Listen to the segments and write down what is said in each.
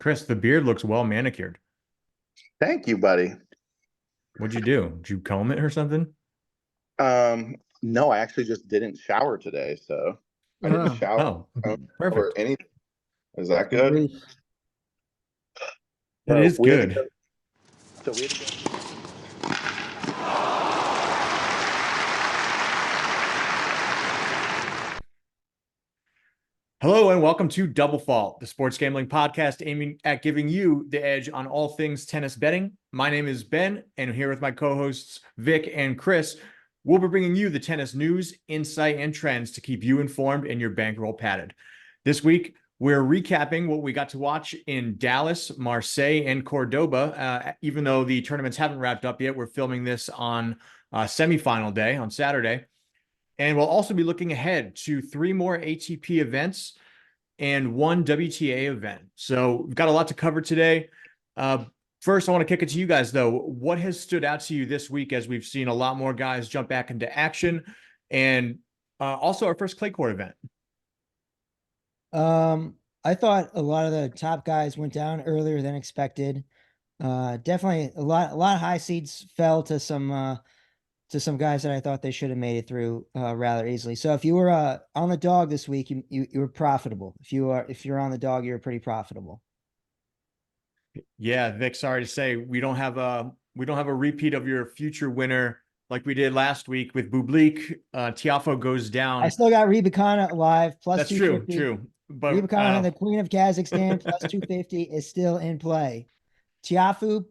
Chris, the beard looks well manicured. Thank you, buddy. What'd you do? Did you comb it or something? No, I actually just didn't shower today, so I didn't Oh, shower Oh, or perfect. anything. Is that good good? grief. It So is we had to go. good. So we had to go. Hello and welcome to Double Fault, the sports gambling podcast aiming at giving you the edge on all things tennis betting. My name is Ben, and I'm here with my co-hosts Vic and Chris. We'll be bringing you the tennis news, insight, and trends to keep you informed and your bankroll padded. This week, we're recapping what we got to watch in Dallas, Marseille, and Cordoba. Even though the tournaments haven't wrapped up yet, we're filming this on semifinal day on Saturday. And we'll also be looking ahead to 3 more ATP events and 1 WTA event. So we've got a lot to cover today. First, I want to kick it to you guys, though. What has stood out to you this week as we've seen a lot more guys jump back into action, and also our first clay court event? I thought a lot of the top guys went down earlier than expected. Definitely a lot of high seeds fell to some guys that I thought they should have made it through rather easily. So if you were on the dog this week, you were profitable. If you're on the dog, you're pretty profitable. Yeah, Vic, sorry to say we don't have a repeat of your future winner like we did last week with Bublik. Tiafo goes down. I still got Rybakina alive plus That's 250. true. But Rybakina, the Queen of Kazakhstan, plus 250 is still in play. Tiafoe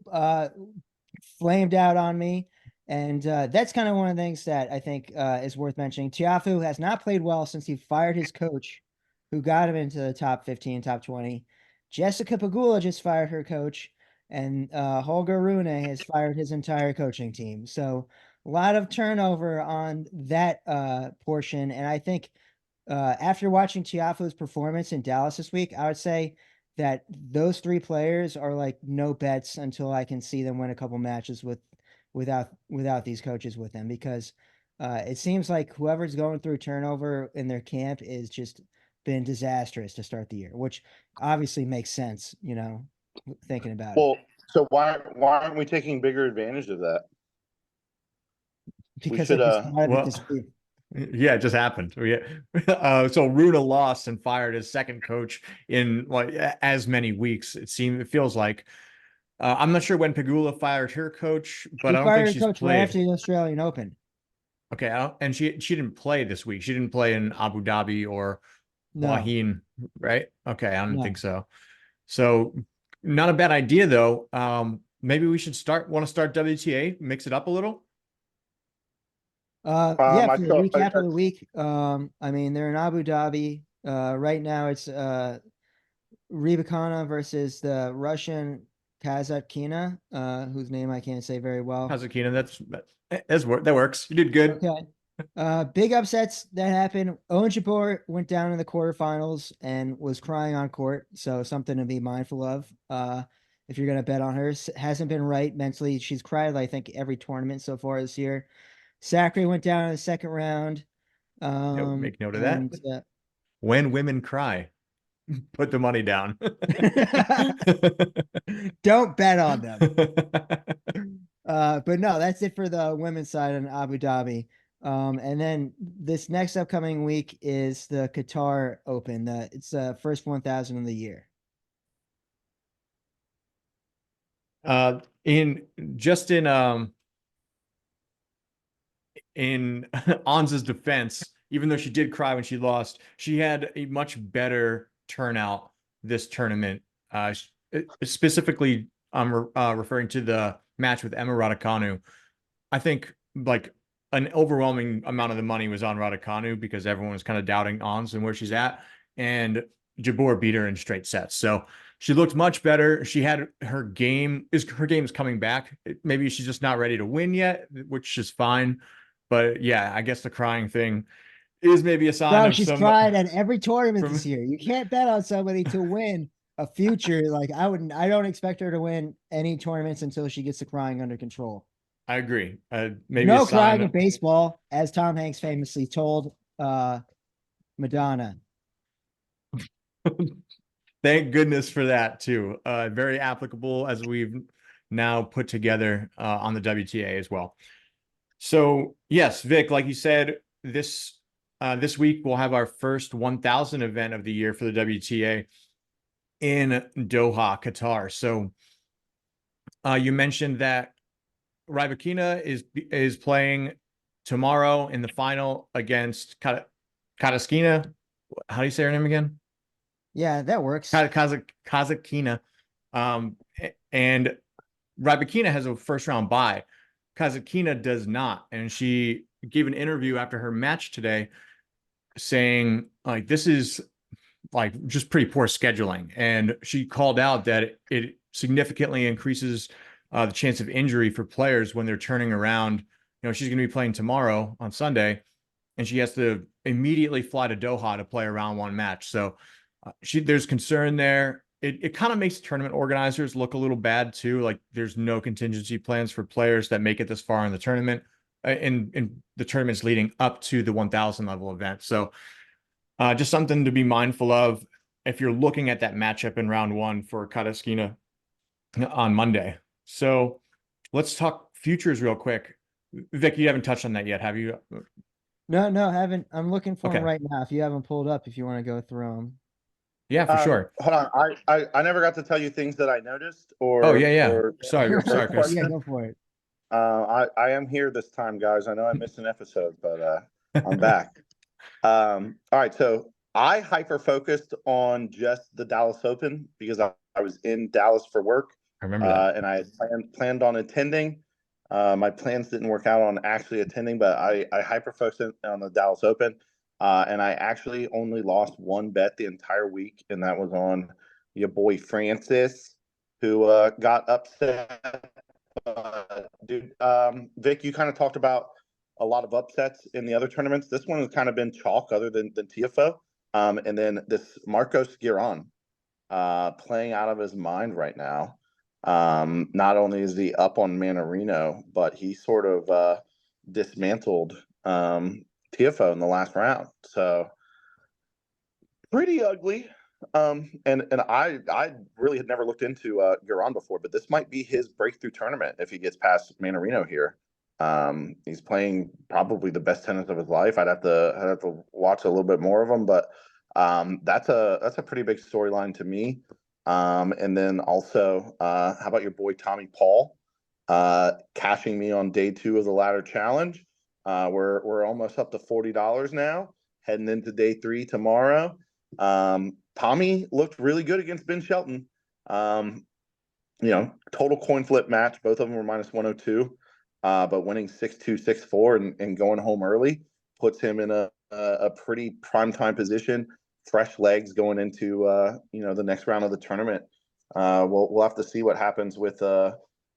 flamed out on me. And that's kind of one of the things that I think is worth mentioning. Tiafoe has not played well since he fired his coach, who got him into the top 15, top 20. Jessica Pegula just fired her coach, and Holger Rune has fired his entire coaching team. So a lot of turnover on that portion. And I think after watching Tiafoe's performance in Dallas this week, I would say that those 3 players are like no bets until I can see them win a couple matches without these coaches with them, because it seems like whoever's going through turnover in their camp is just been disastrous to start the year, which obviously makes sense, thinking about it. Well, so why aren't we taking bigger advantage of that? Because should, it just started this week. Yeah, it just happened. So Runa lost and fired his second coach in like as many weeks. It feels like. I'm not sure when Pegula fired her coach, but I don't think she's coach played. right after the Australian Open. Okay, and she didn't play this week. She didn't play in Abu Dhabi or Wahin, right? Okay, I don't think so. So not a bad idea though. Maybe we should want to start WTA, mix it up a little. For the recap of the week, I mean, they're in Abu Dhabi. Right now it's Rybakina versus the Russian Kazatkina, whose name I can't say very well. Kazatkina, that works. You did good. Okay. Big upsets that happened. Owen Jabeur went down in the quarterfinals and was crying on court, so something to be mindful of. If you're gonna bet on her, hasn't been right mentally. She's cried, I think, every tournament so far this year. Sacre went down in the second round. Make note of that. When women cry, put the money down. Don't bet on them. But no, that's it for the women's side in Abu Dhabi. And then this next upcoming week is the Qatar Open. It's the first 1,000 of the year. In Anza's defense, even though she did cry when she lost, she had a much better turnout this tournament. Specifically, I'm referring to the match with Emma Raducanu. I think like an overwhelming amount of the money was on Raducanu because everyone was kind of doubting Ons and where she's at, and Jabeur beat her in straight sets. So she looked much better. She had her game is coming back. Maybe she's just not ready to win yet, which is fine. But yeah, I guess the crying thing is maybe a sign of she's cried at every tournament this year. You can't bet on somebody to win a future. Like I don't expect her to win any tournaments until she gets the crying under control. I agree. Maybe no crying in baseball, as Tom Hanks famously told Madonna. Thank goodness for that too. Very applicable as we've now put together on the WTA as well. So yes, Vic, like you said, this week we'll have our first 1,000 event of the year for the WTA in Doha, Qatar. So you mentioned that Rybakina is playing tomorrow in the final against Kataskina. How do you say her name again? Yeah, that works. Kazakina. And Rybakina has a first round bye. Kazakina does not. And she gave an interview after her match today saying, like, this is like just pretty poor scheduling. And she called out that it significantly increases the chance of injury for players when they're turning around. You know, she's going to be playing tomorrow on Sunday, and she has to immediately fly to Doha to play a round one match. So there's concern there. It kind of makes tournament organizers look a little bad too. Like there's no contingency plans for players that make it this far in the tournament, in the tournaments leading up to the 1,000 level event. So just something to be mindful of if you're looking at that matchup in round one for Kataskina on Monday. So let's talk futures real quick. Vic, you haven't touched on that yet, have you? No, haven't. I'm looking for them Okay. right now. If you haven't pulled up, if you want to go through them. Yeah, for sure. Hold on. I never got to tell you things that I noticed or. Oh, yeah. Or Sorry, your Chris. question. Yeah, go for it. I am here this time, guys. I know I missed an episode, but I'm back. All right. So I hyper focused on just the Dallas Open because I was in Dallas for work. I remember that. And I had planned on attending. My plans didn't work out on actually attending, but I hyper focused on the Dallas Open. And I actually only lost one bet the entire week, and that was on your boy Francis, who got upset. Dude, Vic, you kind of talked about a lot of upsets in the other tournaments. This one has kind of been chalk other than TFO. And then this Marcos Giron playing out of his mind right now. Not only is he up on Manarino, but he sort of dismantled TFO in the last round. So pretty ugly. And I really had never looked into Giron before, but this might be his breakthrough tournament if he gets past Manarino here. He's playing probably the best tennis of his life. I'd have to watch a little bit more of him, but that's a pretty big storyline to me. And then also, how about your boy Tommy Paul cashing me on day 2 of the ladder challenge? We're almost up to $40 now, heading into day 3 tomorrow. Tommy looked really good against Ben Shelton. Total coin flip match. Both of them were minus 102, but winning 6-2, 6-4 and going home early puts him in a pretty prime time position. Fresh legs going into the next round of the tournament. We'll have to see what happens with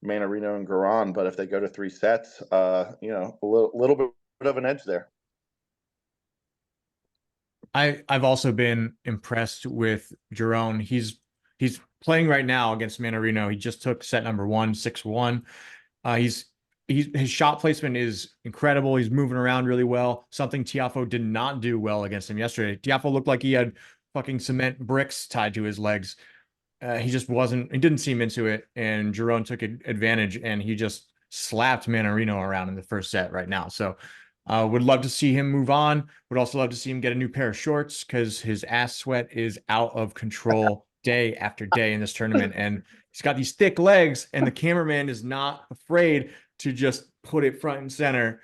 Manarino and Giron, but if they go to 3 sets, a little bit of an edge there. I've also been impressed with Giron. He's playing right now against Manarino. He just took set number 1, 6-1. His shot placement is incredible. He's moving around really well. Something Tiafoe did not do well against him yesterday. Tiafoe looked like he had fucking cement bricks tied to his legs. He didn't seem into it. And Giron took advantage and he just slapped Manarino around in the first set right now. So would love to see him move on. Would also love to see him get a new pair of shorts because his ass sweat is out of control day after day in this tournament. And he's got these thick legs and the cameraman is not afraid to just put it front and center.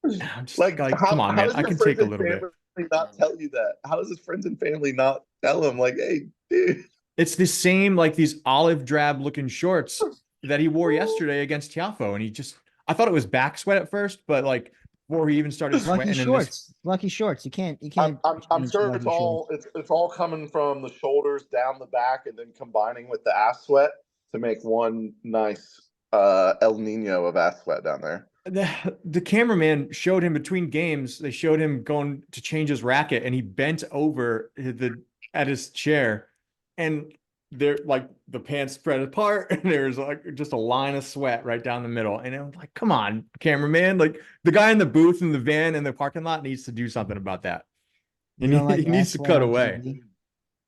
I'm just like come on, man. I can take a little bit. Not tell you that. How does his friends and family not tell him, like, hey, dude? It's the same, like these olive drab looking shorts that he wore yesterday against Tiafoe. And I thought it was back sweat at first, but like before he even started sweating. Lucky shorts. You can't. I'm sure it's all coming from the shoulders down the back and then combining with the ass sweat to make one nice El Nino of ass sweat down there. The cameraman showed him between games. They showed him going to change his racket, and he bent over at his chair, and there, like, the pants spread apart, and there's like just a line of sweat right down the middle. And I'm like, come on, cameraman! Like the guy in the booth in the van in the parking lot needs to do something about that. He needs to cut away.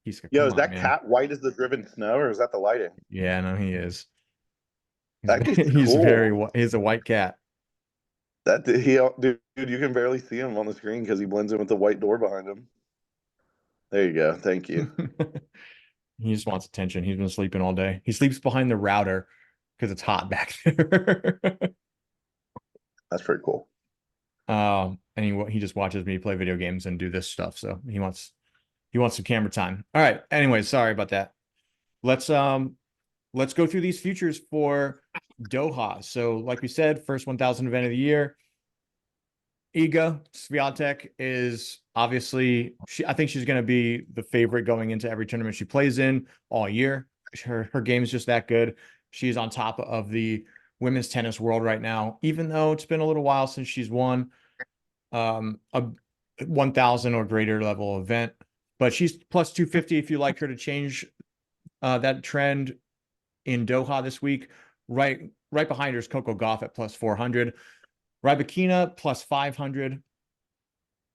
He's Yo, come is on, that man. cat white as the driven snow, or is that the lighting? Yeah, no, he is. That kid's He's cool. he's a white cat. Dude, you can barely see him on the screen because he blends in with the white door behind him. There you go. Thank you. He just wants attention. He's been sleeping all day. He sleeps behind the router because it's hot back there. That's pretty cool. And he just watches me play video games and do this stuff. So he wants some camera time. All right. Anyway, sorry about that. Let's go through these futures for Doha. So, like we said, first 1,000 event of the year. Iga Swiatek is obviously I think she's going to be the favorite going into every tournament she plays in all year. Her game is just that good. She's on top of the women's tennis world right now, even though it's been a little while since she's won a 1,000 or greater level event. But she's plus 250 if you like her to change that trend in Doha this week. Right behind her is Coco Gauff at plus 400. Rybakina plus 500.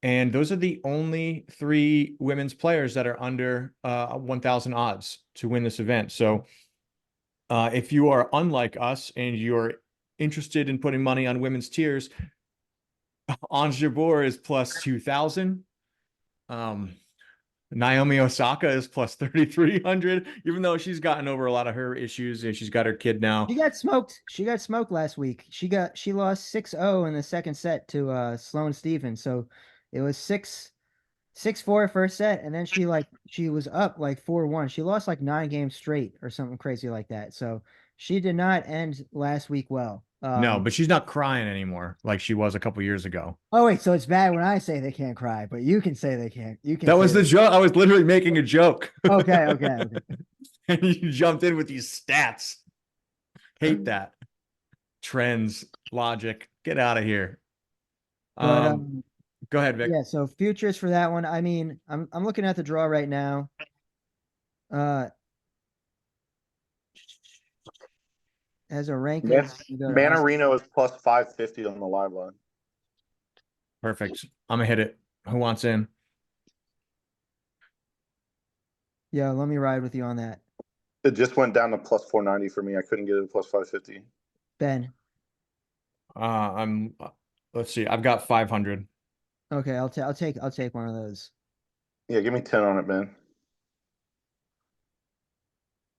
And those are the only 3 women's players that are under 1,000 odds to win this event. So if you are unlike us and you're interested in putting money on women's tiers, Ons Jabeur is plus 2,000. Naomi Osaka is plus 3,300, even though she's gotten over a lot of her issues and she's got her kid now. She got smoked. She got smoked last week. She lost 6-0 in the second set to Sloane Stephens. So it was 6-4 first set, and then she was up like 4-1. She lost like 9 games straight or something crazy like that. So she did not end last week well. No, but she's not crying anymore like she was a couple years ago. Oh wait, so it's bad when I say they can't cry, but you can say they can't. You can. That was the joke. I was literally making a joke. Okay. And you jumped in with these stats. Hate that. Trends, logic. Get out of here. But Go ahead, Vic. yeah, so futures for that one. I mean, I'm looking at the draw right now. As a ranking, Manarino is plus 550 on the live line. Perfect. I'm gonna hit it. Who wants in? Yeah, let me ride with you on that. It just went down to plus 490 for me. I couldn't get it to plus 550. Ben. Let's see. I've got 500. Okay, I'll take one of those. Yeah, give me 10 on it, Ben.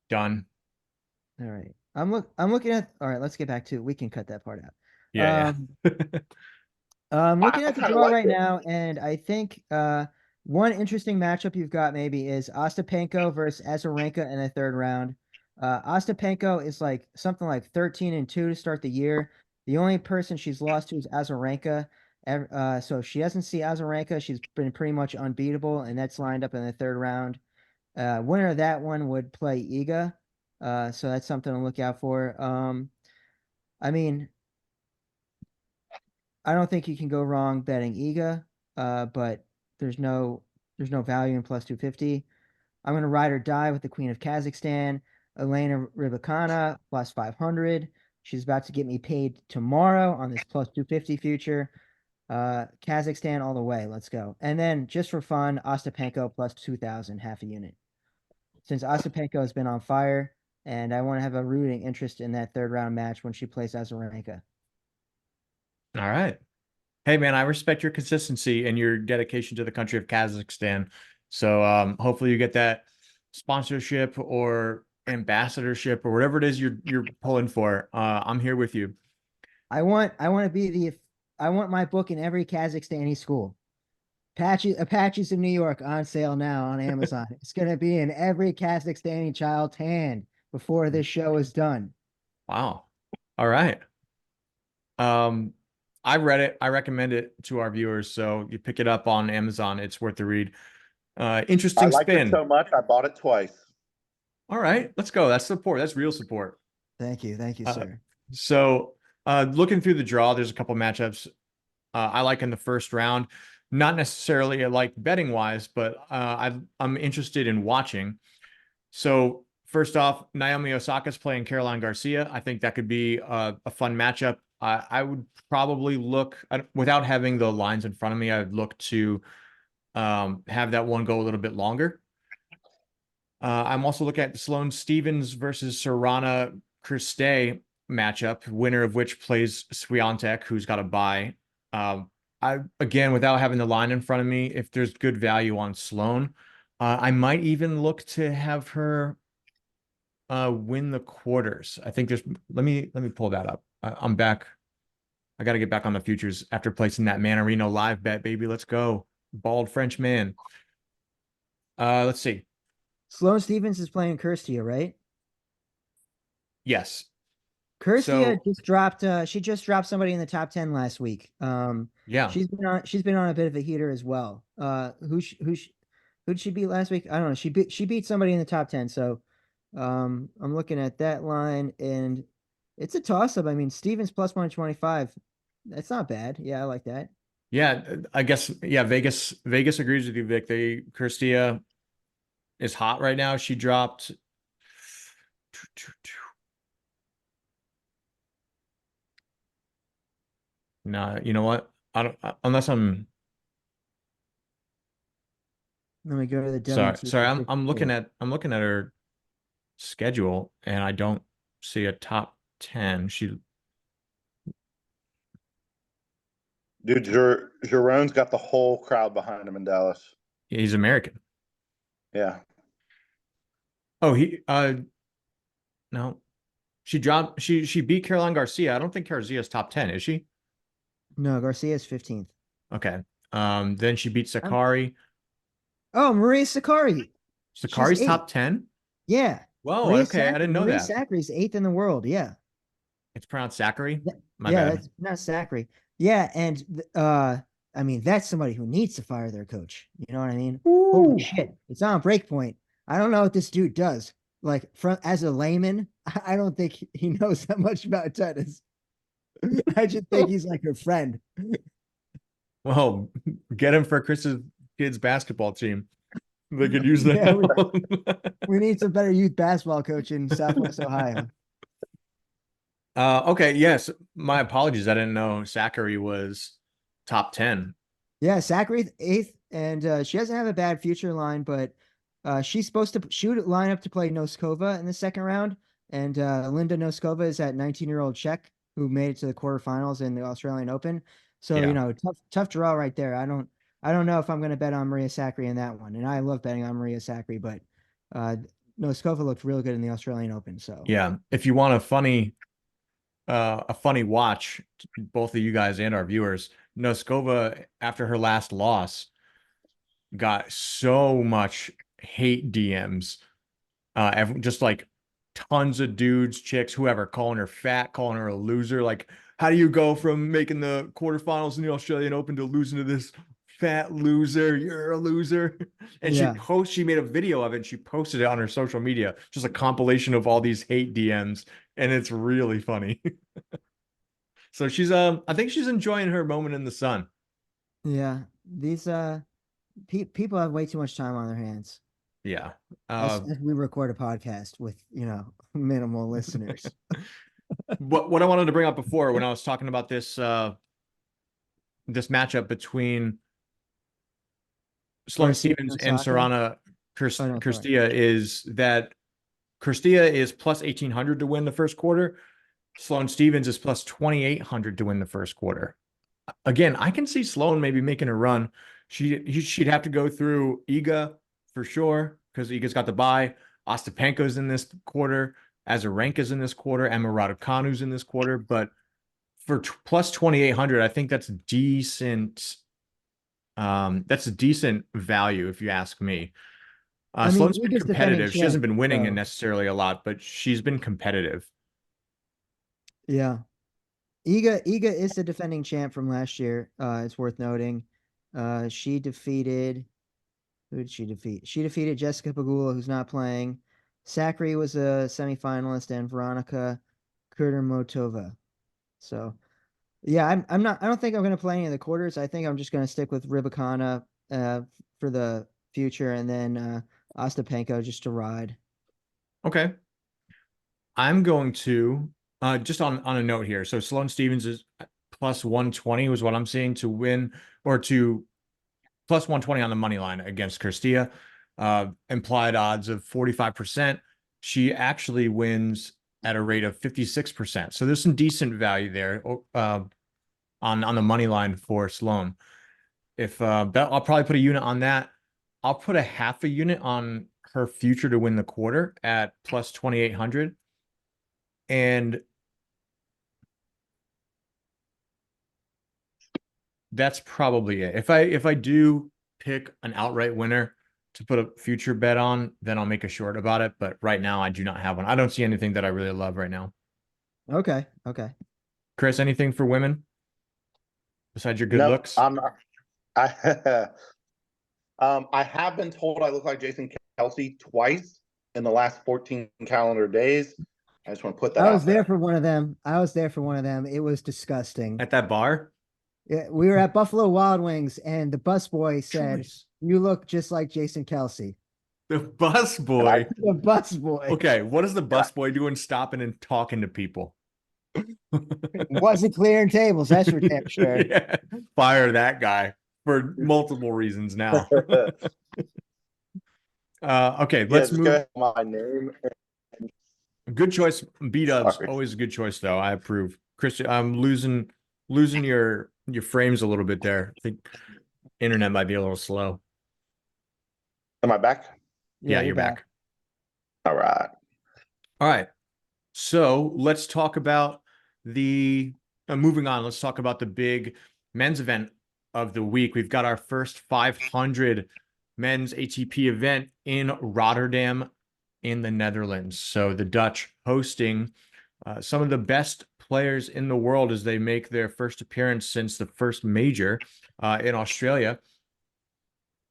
Done. All right. I'm looking at. All right, let's get back to. We can cut that part out. Yeah. I'm looking at the draw right now, and I think one interesting matchup you've got maybe is Ostapenko versus Azarenka in the third round. Ostapenko is like something like 13-2 to start the year. The only person she's lost to is Azarenka. So if she doesn't see Azarenka, she's been pretty much unbeatable, and that's lined up in the third round. Winner of that one would play Iga. So that's something to look out for. I mean, I don't think you can go wrong betting Iga, but there's no value in plus 250. I'm going to ride or die with the Queen of Kazakhstan, Elena Rybakina, plus 500. She's about to get me paid tomorrow on this plus 250 future. Kazakhstan all the way. Let's go. And then just for fun, Ostapenko plus 2,000, half a unit. Since Ostapenko has been on fire, and I want to have a rooting interest in that third round match when she plays Azarenka. All right. Hey, man, I respect your consistency and your dedication to the country of Kazakhstan. So hopefully you get that sponsorship or ambassadorship or whatever it is you're pulling for. I'm here with you. I want my book in every Kazakhstani school. Apaches of New York on sale now on Amazon. It's going to be in every Kazakhstani child's hand before this show is done. Wow. All right. I read it. I recommend it to our viewers. So you pick it up on Amazon. It's worth the read. Interesting I liked spin. it so much, I bought it twice. All right, let's go. That's support. That's real support. Thank you, sir. So looking through the draw, there's a couple matchups I like in the first round. Not necessarily like betting wise, but I'm interested in watching. So first off, Naomi Osaka's playing Caroline Garcia. I think that could be a fun matchup. I would probably look, without having the lines in front of me, I'd look to have that one go a little bit longer. I'm also looking at the Sloane Stevens versus Sorana Christie matchup, winner of which plays Swiatek, who's got a bye. I again, without having the line in front of me, if there's good value on Sloane, I might even look to have her win the quarters. I think there's let me pull that up. I'm back. I got to get back on the futures after placing that Manarino live bet, baby. Let's go. Bald French man. Let's see. Sloane Stevens is playing Kirstia, right? Yes. Kirstia So just dropped. She just dropped somebody in the top 10 last week. yeah. She's been on a bit of a heater as well. Who'd she beat last week? I don't know. She beat somebody in the top 10. So, I'm looking at that line, and it's a toss up. I mean, Stevens plus 125. That's not bad. Yeah, I like that. Yeah, I guess Vegas agrees with you, Vic. Kirstia is hot right now. She dropped nah, you know what? I don't unless I'm Let me go to the sorry. WTA Sorry, I'm 54. I'm looking at her schedule and I don't see a top 10. Dude, Jerome's got the whole crowd behind him in Dallas. He's American. Yeah. Oh, no. She beat Caroline Garcia. I don't think Garcia's top 10, is she? No, Garcia's 15th. Okay. Then she beat I'm- Sakari. Oh, Maria Sakkari. She's Sakari's 8th. top 10? Yeah. Whoa, okay. I didn't know Maria that. Sakkari's 8th in the world. Yeah. It's pronounced Zachary. My Yeah, bad. that's not Zachary. Yeah, and I mean, that's somebody who needs to fire their coach. You know what I mean? Ooh. Holy shit. It's on break point. I don't know what this dude does. Like, from as a layman, I don't think he knows that much about tennis. I just think he's like her friend. Well, get him for Chris's kids basketball team. They could use that. Yeah, we need some better youth basketball coach in Southwest Ohio. Okay, yes. My apologies. I didn't know Zachary was top 10. Yeah, Zachary 8th, and she doesn't have a bad future line, but she's supposed to shoot line up to play Noskova in the second round. And Linda Noskova is that 19-year-old Czech who made it to the quarterfinals in the Australian Open. So, Yeah. you know, tough draw right there. I don't know if I'm going to bet on Maria Sakkari in that one. And I love betting on Maria Sakkari, but Noskova looked real good in the Australian Open. So Yeah. If you want a funny watch, both of you guys and our viewers, Noskova, after her last loss, got so much hate DMs. Just like tons of dudes, chicks, whoever, calling her fat, calling her a loser. Like, how do you go from making the quarterfinals in the Australian Open to losing to this fat loser? You're a loser. And yeah, she made a video of it and she posted it on her social media, just a compilation of all these hate DMs, and it's really funny. So I think she's enjoying her moment in the sun. yeah. These people have way too much time on their hands. Yeah. As we record a podcast with, minimal listeners. What I wanted to bring up before when I was talking about this matchup between Sloane Stevens and Sorana Kirstia is that Kirstia is plus 1,800 to win the first quarter. Sloane Stevens is plus 2,800 to win the first quarter. Again, I can see Sloane maybe making a run. She'd have to go through Iga for sure because Iga's got the bye. Ostapenko's in this quarter. Azarenka's in this quarter. Emma Raducanu's in this quarter. But for plus 2,800, I think that's decent. That's a decent value if you ask me. Sloane's been competitive. She hasn't been winning necessarily a lot, but she's been competitive. Yeah. Iga is the defending champ from last year. It's worth noting. She defeated who did she defeat? She defeated Jessica Pegula, who's not playing. Sakkari was a semifinalist, and Veronika Kudermetova. So yeah, I don't think I'm gonna play any of the quarters. I think I'm just gonna stick with Rybakina for the future, and then Ostapenko just to ride. Okay. I'm going to just on a note here. So Sloane Stevens is plus 120 was what I'm seeing to win, or to plus 120 on the money line against Kirstia. implied odds of 45%. She actually wins at a rate of 56%. So there's some decent value there on the money line for Sloane. If I'll probably put a unit on that. I'll put a half a unit on her future to win the quarter at plus 2,800. And that's probably it. If I do pick an outright winner to put a future bet on, then I'll make a short about it. But right now, I do not have one. I don't see anything that I really love right now. Okay. Chris, anything for women besides your good Nope, looks? I'm not. I have been told I look like Jason Kelsey twice in the last 14 calendar days. I just want to put that I out was there there. for one of them. It was disgusting. At that bar? Yeah, we were at Buffalo Wild Wings, and the busboy said, Choice. "You look just like Jason Kelsey." The bus boy. The busboy Okay, what is the bus boy doing stopping and talking to people? wasn't clearing tables. That's for damn sure. Yeah. Fire that guy for multiple reasons now. Okay, let's just move. go ahead with my name. Good choice. B-dubs, Sorry. always a good choice though. I approve. Chris, I'm losing your frames a little bit there. I think internet might be a little slow. Am I back? Yeah, you're back. All right. All right. So let's talk about moving on. Let's talk about the big men's event of the week. We've got our first 500 men's ATP event in Rotterdam in the Netherlands. So the Dutch hosting some of the best players in the world as they make their first appearance since the first major in Australia.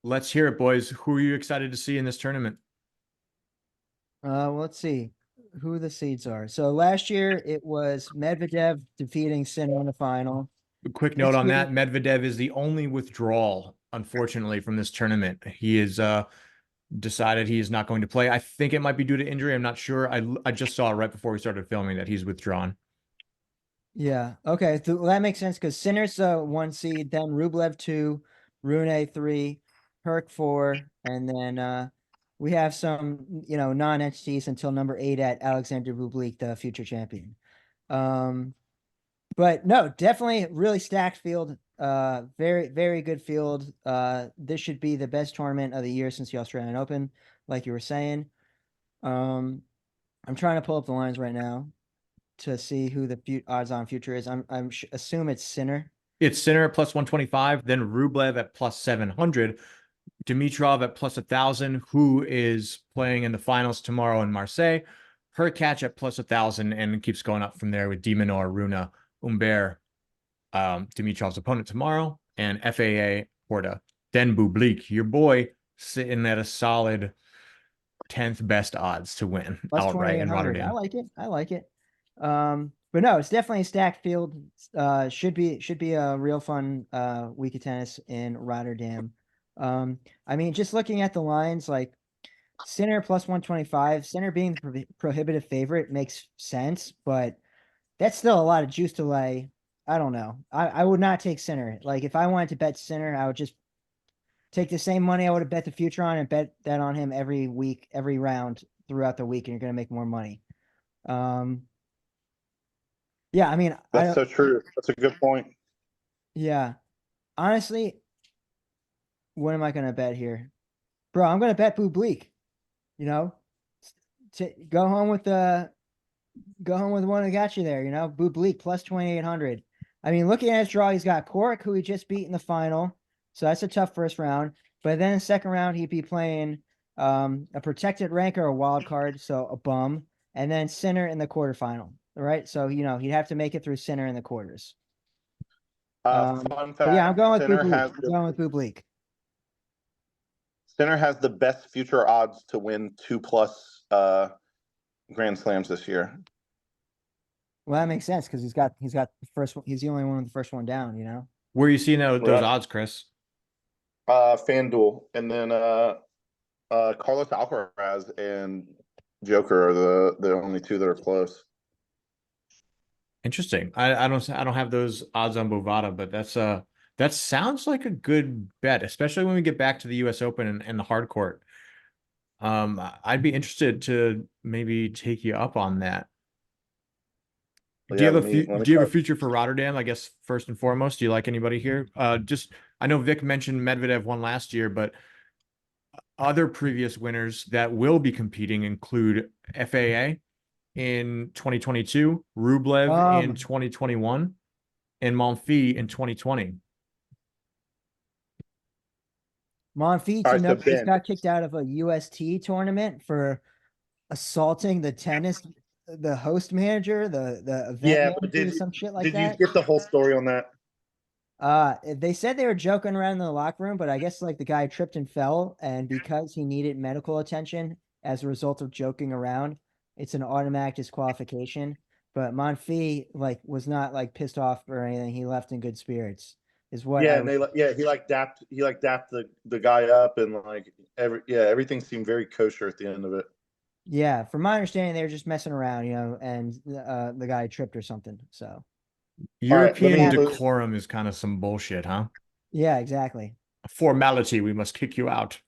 Let's hear it, boys. Who are you excited to see in this tournament? Let's see who the seeds are. So last year it was Medvedev defeating Sinner in the final. A quick note on that: Medvedev is the only withdrawal, unfortunately, from this tournament. He is decided he is not going to play. I think it might be due to injury. I'm not sure. I just saw right before we started filming that he's withdrawn. Yeah. Okay. Well, that makes sense because Sinner's 1 seed, then Rublev 2, Rune 3, Herc 4, and then we have some non-entities until number 8 at Alexander Bublik, the future champion. But no, definitely really stacked field. Very, very good field. This should be the best tournament of the year since the Australian Open, like you were saying. I'm trying to pull up the lines right now to see who the odds-on future is. I'm assume it's Sinner. It's Sinner at plus 125, then Rublev at plus 700, Dimitrov at plus 1,000, who is playing in the finals tomorrow in Marseille, Hurkacz at plus 1,000, and it keeps going up from there with Demonor, Runa, Humbert, Dimitrov's opponent tomorrow, and FAA Porta. Then Bublik, your boy, sitting at a solid 10th best odds to win Plus outright in 2,800. Rotterdam. I like it. But no, it's definitely a stacked field. Should be a real fun week of tennis in Rotterdam. I mean, just looking at the lines, like Sinner plus 125, Sinner being the prohibitive favorite makes sense, but that's still a lot of juice to lay. I don't know. I would not take Sinner. Like if I wanted to bet Sinner, I would just take the same money I would have bet the future on and bet that on him every week, every round throughout the week, and you're going to make more money. Yeah, I mean, That's so true. That's a good point. Yeah. Honestly, what am I going to bet here? Bro, I'm going to bet Bublik, to go home with the one that got you there, Bublik plus 2,800. I mean, looking at his draw, he's got Cork, who he just beat in the final. So that's a tough first round. But then the second round, he'd be playing a protected rank or a wild card, so a bum, and then Sinner in the quarterfinal. All right. So, he'd have to make it through Sinner in the quarters. Fun fact. Yeah, I'm going with Sinner Bublik. Sinner has the best future odds to win 2+ Grand Slams this year. Well, that makes sense because he's got the first one. He's the only one with the first one down, Where are you seeing those Right. odds, Chris? FanDuel, and then Carlos Alcaraz and Joker are the only two that are close. Interesting. I don't have those odds on Bovada, but that sounds like a good bet, especially when we get back to the US Open and the hard court. I'd be interested to maybe take you up on that. Do Yeah, you have let me do you have a start. future for Rotterdam? I guess first and foremost, do you like anybody here? I know Vic mentioned Medvedev won last year, but other previous winners that will be competing include FAA in 2022, Rublev in Um, 2021, and Monfils in 2020. Monfils, All you right, know, so just Ben, got kicked out of a UST tournament for assaulting the host manager, the event yeah, but manager, some shit like did you that. get the whole story on that? They said they were joking around in the locker room, but I guess like the guy tripped and fell, and because he needed medical attention as a result of joking around, it's an automatic disqualification. But Monfils like was not like pissed off or anything. He left in good spirits, is what Yeah, I and he like dapped the guy up, and like everything seemed very kosher at the end of it. yeah, from my understanding, they were just messing around, and the guy tripped or something. So All right, it European happens. decorum is kind of some bullshit, huh? Yeah, exactly. A formality, we must kick you out.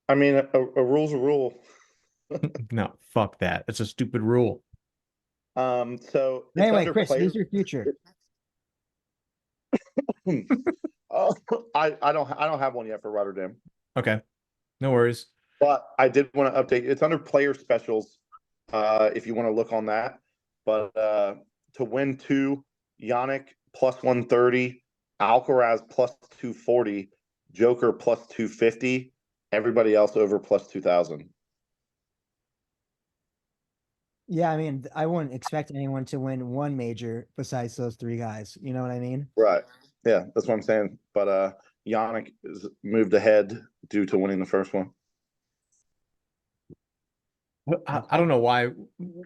I mean, a rule's a rule. No, fuck that. It's a stupid rule. So it's Anyway, under Chris, player. who's your future? Oh, I don't have one yet for Rotterdam, Okay, no worries. but I did want to update. It's under player specials. If you want to look on that, but to win two, Yannick plus 130, Alcaraz plus 240, Joker plus 250, everybody else over plus 2000. Yeah, I mean, I wouldn't expect anyone to win one major besides those three guys. You know what I mean? Right. Yeah, that's what I'm saying. But Yannick is moved ahead due to winning the first one. I don't know why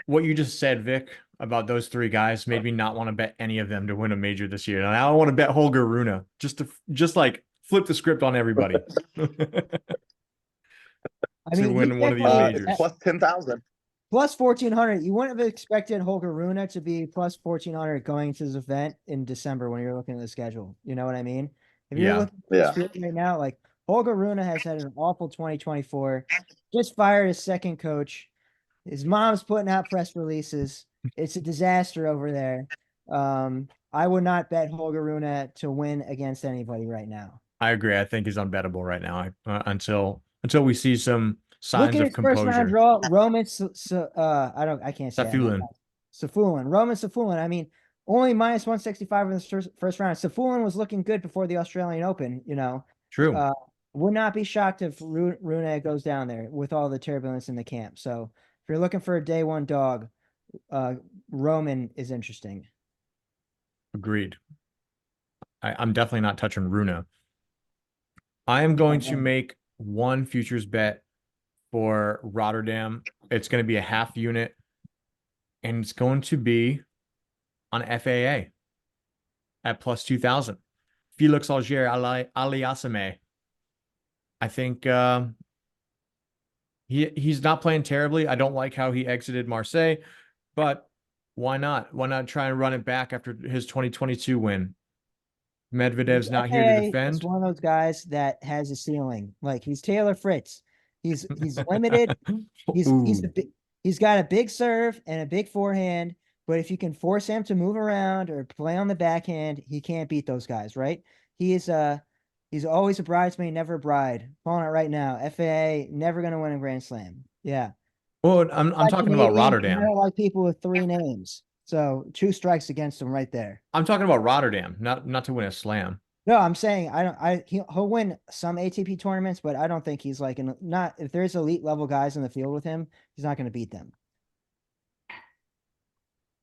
what you just said, Vic, about those three guys made me not want to bet any of them to win a major this year. And I don't want to bet Holger Rune just like flip the script on everybody I to mean, you win one of these definitely It's majors. plus 10,000. plus 1400. You wouldn't have expected Holger Rune to be plus 1400 going to this event in December when you're looking at the schedule. You know what I mean? If you're Yeah. looking at this Yeah. field right now, like Holger Rune has had an awful 2024, just fired his second coach. His mom's putting out press releases. It's a disaster over there. I would not bet Holger Rune to win against anybody right now. I agree. I think he's unbettable right now until we see some Look signs at of his first round composure. draw. I can't say it. Safulin. Safulin. Roman Safulin. I mean, only minus 165 in the first round. Safulin was looking good before the Australian Open, True. Uh, would not be shocked if Rune goes down there with all the turbulence in the camp. So if you're looking for a day one dog, Roman is interesting. Agreed. I'm definitely not touching Runa. I am going to make one futures bet for Rotterdam. It's going to be a half unit, and it's going to be on FAA at plus 2000. Felix Auger Aliassime. I think he's not playing terribly. I don't like how he exited Marseille, but why not? Why not try and run it back after his 2022 win? Medvedev's not here to FAA is defend. one of those guys that has a ceiling. Like he's Taylor Fritz. He's limited. Ooh. He's got a big serve and a big forehand, but if you can force him to move around or play on the backhand, he can't beat those guys, right? He's always a bridesmaid, never a bride. Calling it right now. FAA never gonna win a Grand Slam. Yeah. Well, I'm Like talking about Canadian, and I Rotterdam. don't like people with three names. So two strikes against him right there. I'm talking about Rotterdam, not to win a slam. No, I'm saying I don't. He'll win some ATP tournaments, but I don't think he's like not if there's elite level guys in the field with him, he's not going to beat them.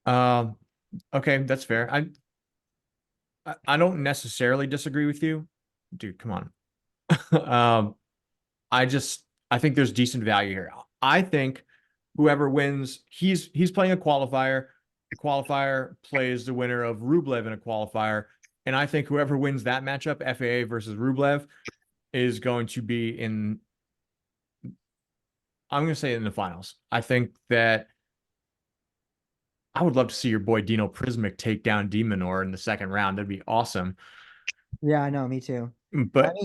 Um, okay, that's fair. I don't necessarily disagree with you, dude. Come on. um, I think there's decent value here. I think whoever wins, he's playing a qualifier. The qualifier plays the winner of Rublev in a qualifier, and I think whoever wins that matchup, FAA versus Rublev, is going to be in. I'm going to say in the finals. I think that I would love to see your boy Dino Prismic take down Demonor in the second round. That'd be awesome. Yeah, I know. Me too. But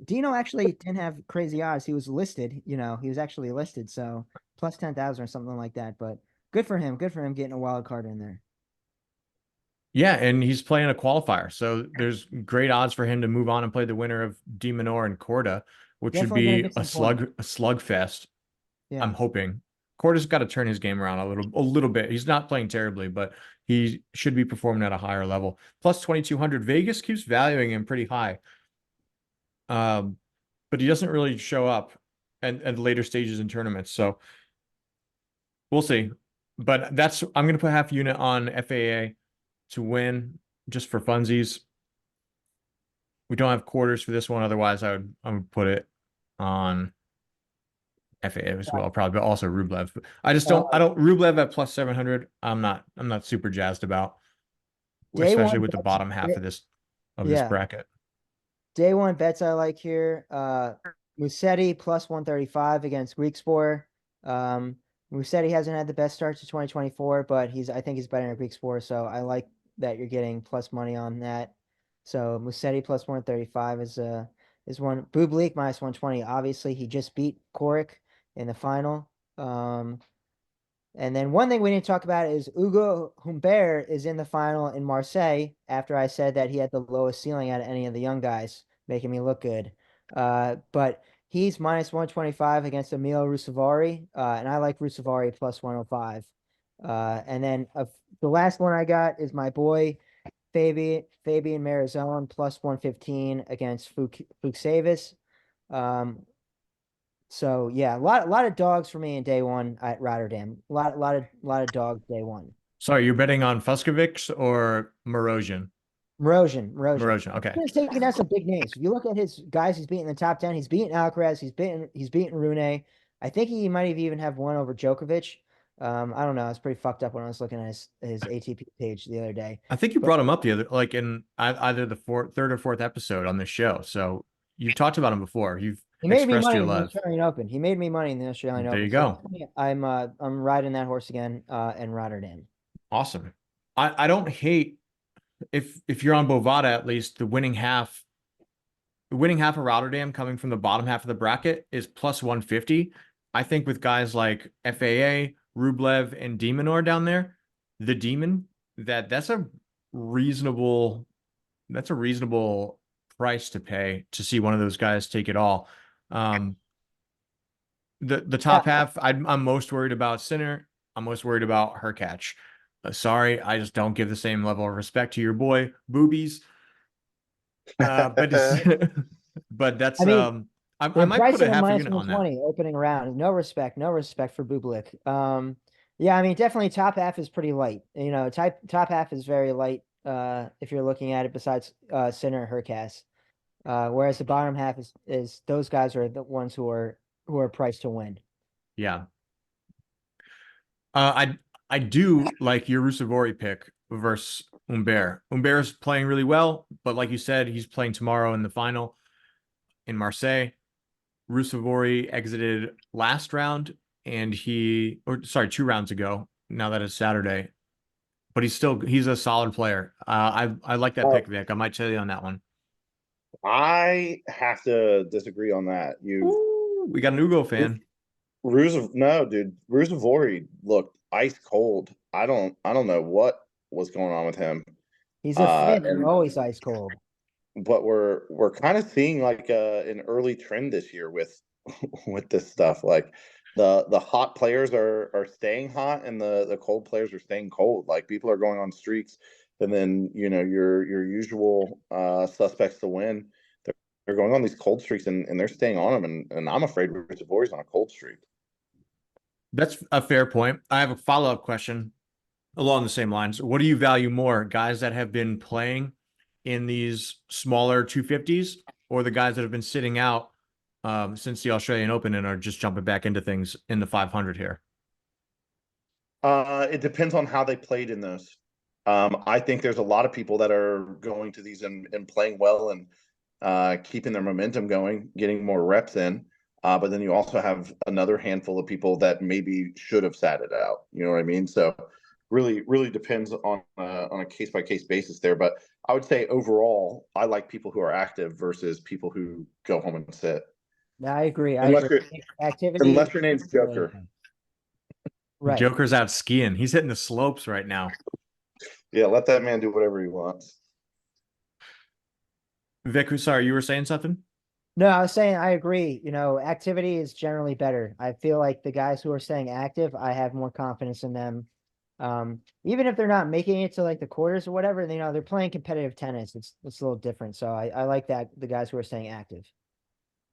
Dino actually didn't have crazy odds. He was listed, he was actually listed, so plus 10,000 or something like that. But good for him. Good for him getting a wild card in there. yeah, and he's playing a qualifier, so there's great odds for him to move on and play the winner of De Minaur and Corda, which should Definitely gonna be get a some points. slugfest. I'm Yeah. hoping. Corda's got to turn his game around a little bit. He's not playing terribly, but he should be performing at a higher level. Plus 2,200. Vegas keeps valuing him pretty high. But he doesn't really show up at later stages in tournaments. So we'll see. But I'm going to put half unit on FAA to win just for funsies. We don't have quarters for this one. Otherwise, I would put it on FAA as well, probably, but also Rublev. I don't Rublev at plus 700. I'm not super jazzed about, Day especially one with the bets. bottom half of this Yeah. bracket. Day one bets I like here. Musetti plus 135 against Griekspoor. Musetti hasn't had the best start to 2024, but I think he's better than Griekspoor, so I like that you're getting plus money on that. So Musetti plus 135 is one. Bublik minus 120. Obviously, he just beat Korik in the final. And then one thing we didn't talk about is Hugo Humbert is in the final in Marseille after I said that he had the lowest ceiling out of any of the young guys, making me look good. But he's minus 125 against Emil Ruusuvuori, and I like Ruusuvuori plus 105. And then the last one I got is my boy Fabian Marizone plus 115 against Fuchsavis. So yeah, a lot of dogs for me in day one at Rotterdam. A lot of dogs day one. Sorry, you're betting on Fuskovics or Morosian? Morosian. Morosian. Okay. He's taking out some big names. If you look at his guys, he's beating the top 10. He's beating Alcaraz. He's beating Rune. I think he might have even have one over Djokovic. I don't know. It's pretty fucked up when I was looking at his ATP page the other day. I think you brought him up the other, like in either the third or fourth episode on this show. So you've talked about him before. You've He made me expressed money your in the love. Australian Open. He made me money in the Australian There Open. you go. So I'm riding that horse again in Rotterdam. Awesome. I don't hate if you're on Bovada, at least the winning half of Rotterdam coming from the bottom half of the bracket is plus 150. I think with guys like FAA, Rublev, and De Minaur down there, the Demon, that's a reasonable price to pay to see one of those guys take it all. The top half, I'm most worried about Sinner. I'm most worried about Hurkacz. Sorry, I just don't give the same level of respect to your boy Boobies. But that's I might put a half a unit on that. Opening round. No respect for Bublik. Yeah, I mean definitely top half is pretty light. Top half is very light if you're looking at it besides Sinner and Hurkacz. Whereas the bottom half is those guys are the ones who are priced to win. Yeah. I do like your Ruusuvuori pick versus Humbert. Humbert's playing really well, but like you said, he's playing tomorrow in the final in Marseille. Ruusuvuori exited last round, and 2 rounds ago. Now that it's Saturday, but he's a solid player. I like that pick, Vic. I might tell you on that one. I have to disagree on that. We got an Ugo fan. No, dude. Ruusuvuori looked ice cold. I don't know what was going on with him. He's a Finn, and always ice cold. But we're kind of seeing like an early trend this year with this stuff. Like the hot players are staying hot, and the cold players are staying cold. Like people are going on streaks, and then your usual suspects to win. They're going on these cold streaks, and they're staying on them. And I'm afraid Ruusuvuori's on a cold streak. That's a fair point. I have a follow-up question along the same lines. What do you value more, guys that have been playing in these smaller 250s, or the guys that have been sitting out since the Australian Open and are just jumping back into things in the 500 here? It depends on how they played in those. I think there's a lot of people that are going to these and playing well and keeping their momentum going, getting more reps in. But then you also have another handful of people that maybe should have sat it out. You know what I mean? So really depends on a case by case basis there. But I would say overall, I like people who are active versus people who go home and sit. No, I agree. Unless your Activity. name's Joker. Right. Joker's out skiing. He's hitting the slopes right now. Yeah, let that man do whatever he wants. Vic, sorry, you were saying something? No, I was saying I agree. Activity is generally better. I feel like the guys who are staying active, I have more confidence in them. Even if they're not making it to like the quarters or whatever, they're playing competitive tennis. It's a little different. So I like that, the guys who are staying active.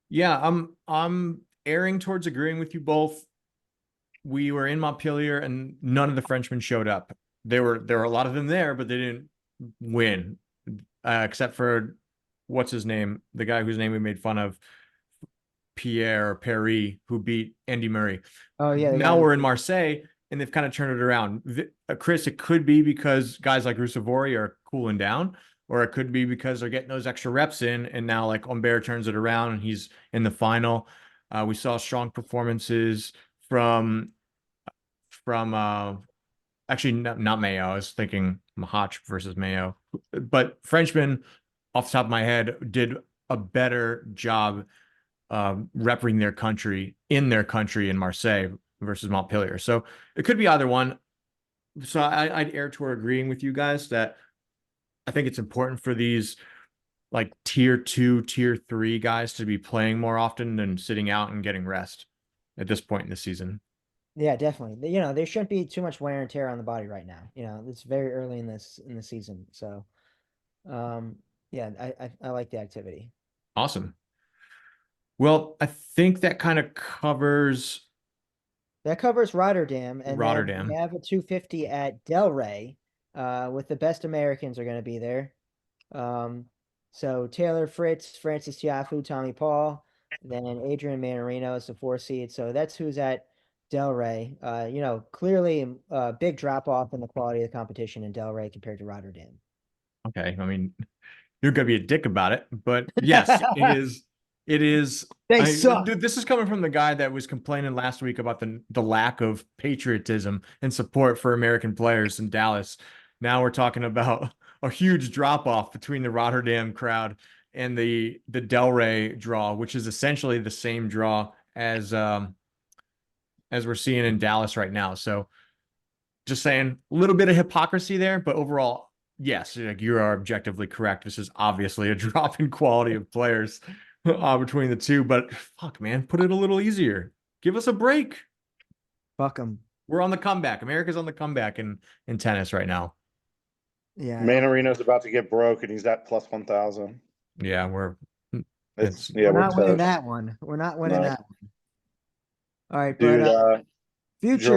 Yeah, I'm erring towards agreeing with you both. We were in Montpellier and none of the Frenchmen showed up. There were a lot of them there, but they didn't win, except for what's his name, the guy whose name we made fun of, Pierre Perry, who beat Andy Murray. Oh yeah. Now we're in Marseille and they've kind of turned it around. Chris, it could be because guys like Rusevori are cooling down, or it could be because they're getting those extra reps in, and now like Humbert turns it around and he's in the final. We saw strong performances from actually not Mayo. I was thinking Mahach versus Mayo, but Frenchmen off the top of my head did a better job repping their country in Marseille versus Montpellier. So it could be either one. So I'd err toward agreeing with you guys that I think it's important for these like tier 2, tier 3 guys to be playing more often than sitting out and getting rest at this point in the season. Yeah, definitely. There shouldn't be too much wear and tear on the body right now. It's very early in the season. So, yeah, I like the activity. Awesome. Well, I think that kind of covers Rotterdam, and Rotterdam. then we have a 250 at Delray, with the best Americans are going to be there. So Taylor Fritz, Francis Tiafoe, Tommy Paul, then Adrian Manarino is the 4 seed. So that's who's at Delray. Clearly a big drop off in the quality of the competition in Delray compared to Rotterdam. Okay, I mean, you're gonna be a dick about it, but yes, it is. It is. They suck. Dude, this is coming from the guy that was complaining last week about the lack of patriotism and support for American players in Dallas. Now we're talking about a huge drop off between the Rotterdam crowd and the Delray draw, which is essentially the same draw as we're seeing in Dallas right now. So just saying, a little bit of hypocrisy there, but overall, yes, like you are objectively correct. This is obviously a drop in quality of players between the two, but fuck, man, put it a little easier. Give us a break. Fuck them. We're on the comeback. America's on the comeback in tennis right now. Yeah. Manarino's about to get broke, and he's at plus 1,000. Yeah, we're not winning that one. We're not winning that one. All right, dude. but future.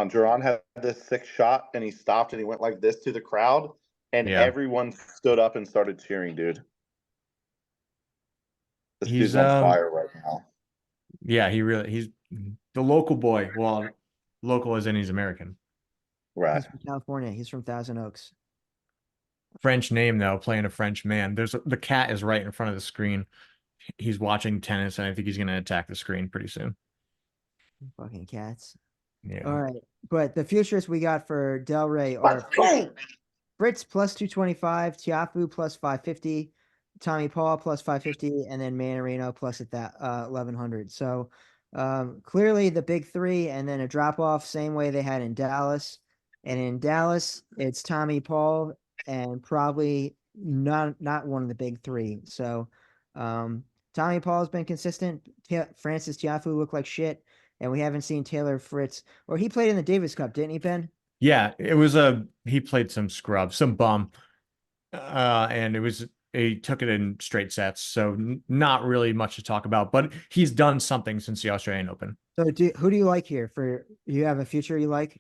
Duran had this 6 shot, and he stopped, and he went like this to the crowd, and everyone stood up and started cheering, dude. This dude's on fire right now. Yeah, he's the local boy. Well, local as in he's American. Right. He's from California. He's from Thousand Oaks. French name though, playing a French man. The cat is right in front of the screen. He's watching tennis, and I think he's going to attack the screen pretty soon. Fucking cats. Yeah. All right, but the futures we got for Delray are Fritz plus 225, Tiafoe plus 550, Tommy Paul plus 550, and then Manarino plus at that 1100. So clearly the big three, and then a drop off same way they had in Dallas. And in Dallas, it's Tommy Paul and probably not one of the big three. So Tommy Paul has been consistent. Francis Tiafoe looked like shit. And we haven't seen Taylor Fritz, or he played in the Davis Cup, didn't he, Ben? Yeah, it was he played some scrub, some bum. And he took it in straight sets. So not really much to talk about, but he's done something since the Australian Open. So who do you like here? You have a future you like?